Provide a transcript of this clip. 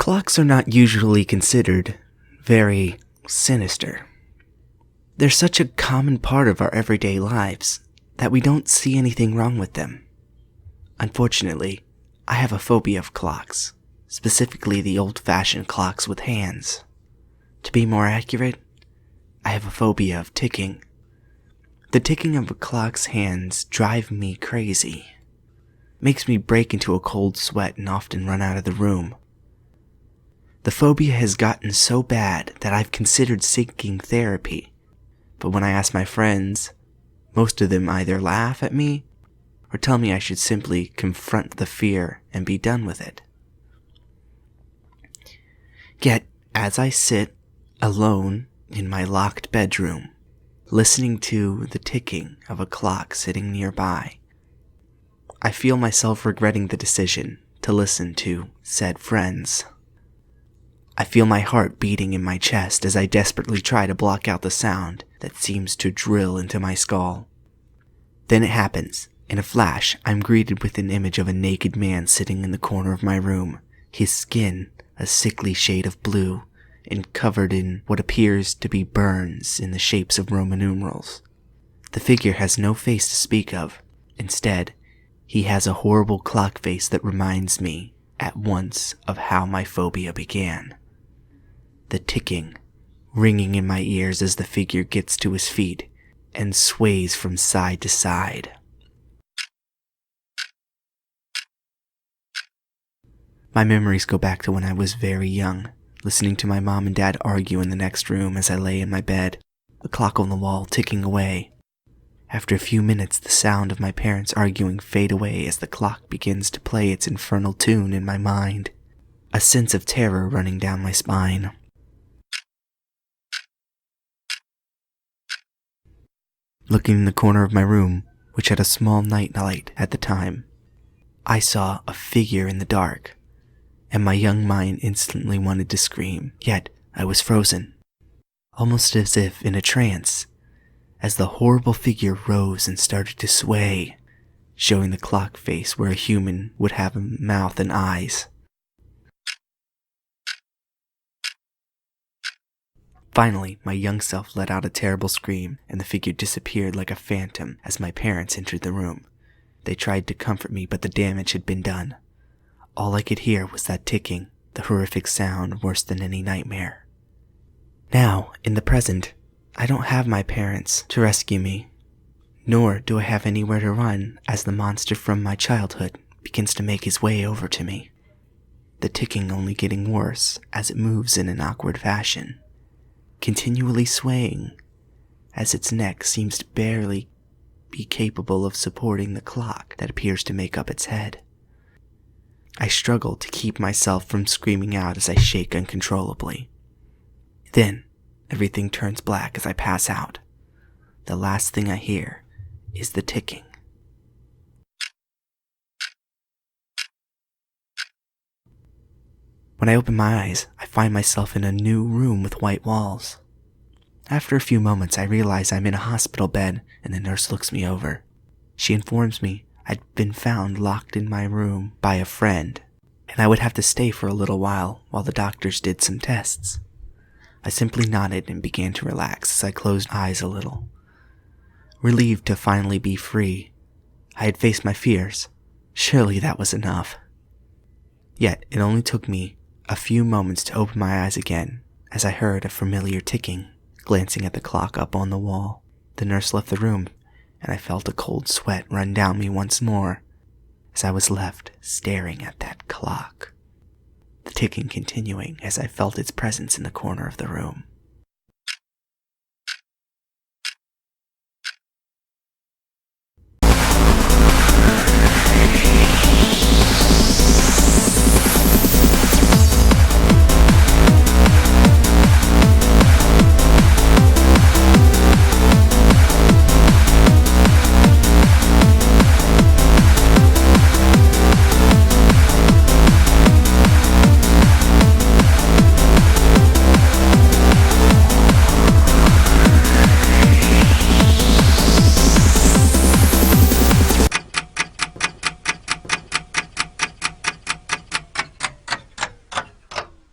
Clocks are not usually considered very sinister. They're such a common part of our everyday lives that we don't see anything wrong with them. Unfortunately, I have a phobia of clocks, specifically the old-fashioned clocks with hands. To be more accurate, I have a phobia of ticking. The ticking of a clock's hands drive me crazy. Makes me break into a cold sweat and often run out of the room. The phobia has gotten so bad that I've considered seeking therapy, but when I ask my friends, most of them either laugh at me or tell me I should simply confront the fear and be done with it. Yet, as I sit alone in my locked bedroom, listening to the ticking of a clock sitting nearby, I feel myself regretting the decision to listen to said friends. I feel my heart beating in my chest as I desperately try to block out the sound that seems to drill into my skull. Then it happens. In a flash, I'm greeted with an image of a naked man sitting in the corner of my room, his skin a sickly shade of blue and covered in what appears to be burns in the shapes of Roman numerals. The figure has no face to speak of. Instead, he has a horrible clock face that reminds me at once of how my phobia began. The ticking, ringing in my ears as the figure gets to his feet and sways from side to side. My memories go back to when I was very young, listening to my mom and dad argue in the next room as I lay in my bed, the clock on the wall ticking away. After a few minutes, the sound of my parents arguing fade away as the clock begins to play its infernal tune in my mind, a sense of terror running down my spine. Looking in the corner of my room, which had a small night light at the time, I saw a figure in the dark, and my young mind instantly wanted to scream, yet I was frozen, almost as if in a trance, as the horrible figure rose and started to sway, showing the clock face where a human would have a mouth and eyes. Finally, my young self let out a terrible scream, and the figure disappeared like a phantom as my parents entered the room. They tried to comfort me, but the damage had been done. All I could hear was that ticking, the horrific sound worse than any nightmare. Now, in the present, I don't have my parents to rescue me, nor do I have anywhere to run as the monster from my childhood begins to make his way over to me. The ticking only getting worse as it moves in an awkward fashion, continually swaying as its neck seems to barely be capable of supporting the clock that appears to make up its head. I struggle to keep myself from screaming out as I shake uncontrollably. Then, everything turns black as I pass out. The last thing I hear is the ticking. When I open my eyes, I find myself in a new room with white walls. After a few moments, I realize I'm in a hospital bed, and the nurse looks me over. She informs me I'd been found locked in my room by a friend, and I would have to stay for a little while the doctors did some tests. I simply nodded and began to relax as I closed eyes a little. Relieved to finally be free, I had faced my fears. Surely that was enough. Yet it only took me a few moments to open my eyes again as I heard a familiar ticking. Glancing at the clock up on the wall, the nurse left the room, and I felt a cold sweat run down me once more as I was left staring at that clock, the ticking continuing as I felt its presence in the corner of the room.